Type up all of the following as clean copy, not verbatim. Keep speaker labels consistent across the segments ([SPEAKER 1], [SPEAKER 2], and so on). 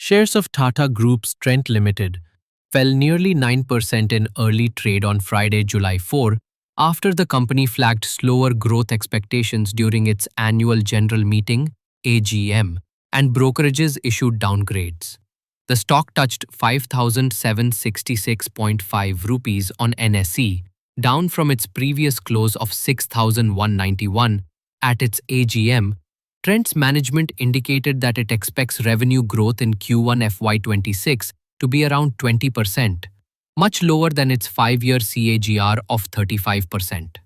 [SPEAKER 1] Shares of Tata Group's Trent Ltd fell nearly 9% in early trade on Friday, July 4, after the company flagged slower growth expectations during its annual general meeting, AGM, and brokerages issued downgrades. The stock touched 5,766.5 rupees on NSE, down from its previous close of 6,191 at its AGM. Trent's management indicated that it expects revenue growth in Q1 FY26 to be around 20%, much lower than its 5-year CAGR of 35%.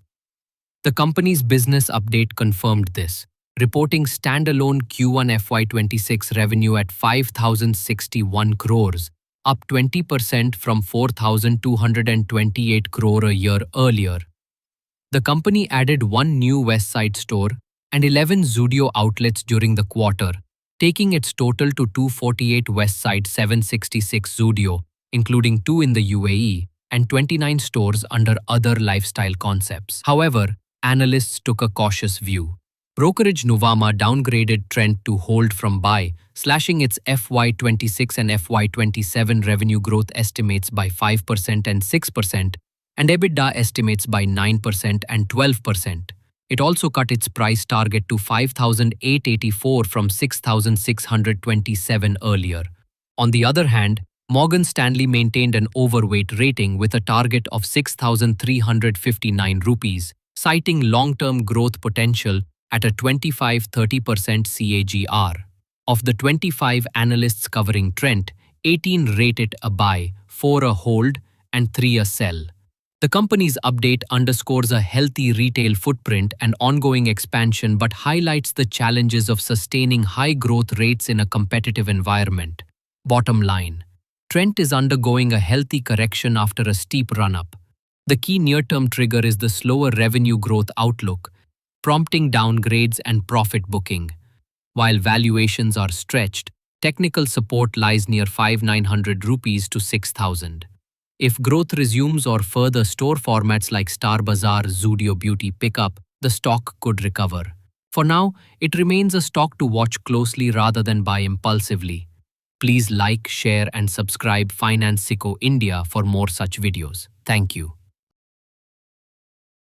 [SPEAKER 1] The company's business update confirmed this, reporting standalone Q1 FY26 revenue at 5,061 crores, up 20% from 4,228 crore a year earlier. The company added one new West Side store and 11 Zudio outlets during the quarter, taking its total to 248 West Side 766 Zudio, including 2 in the UAE, and 29 stores under other lifestyle concepts. However, analysts took a cautious view. Brokerage Nuvama downgraded Trent to hold from buy, slashing its FY26 and FY27 revenue growth estimates by 5% and 6%, and EBITDA estimates by 9% and 12%. It also cut its price target to 5,884 from 6,627 earlier. On the other hand, Morgan Stanley maintained an overweight rating with a target of 6,359 rupees, citing long-term growth potential at a 25-30% CAGR. Of the 25 analysts covering Trent, 18 rate it a buy, 4 a hold, and 3 a sell. The company's update underscores a healthy retail footprint and ongoing expansion but highlights the challenges of sustaining high growth rates in a competitive environment. Bottom line: Trent is undergoing a healthy correction after a steep run-up. The key near-term trigger is the slower revenue growth outlook, prompting downgrades and profit booking. While valuations are stretched, technical support lies near 5,900 rupees to 6,000. If growth resumes or further store formats like Star Bazaar, Zudio Beauty pick up, the stock could recover. For now, it remains a stock to watch closely rather than buy impulsively. Please like, share and subscribe Finance Sicko India for more such videos. Thank you.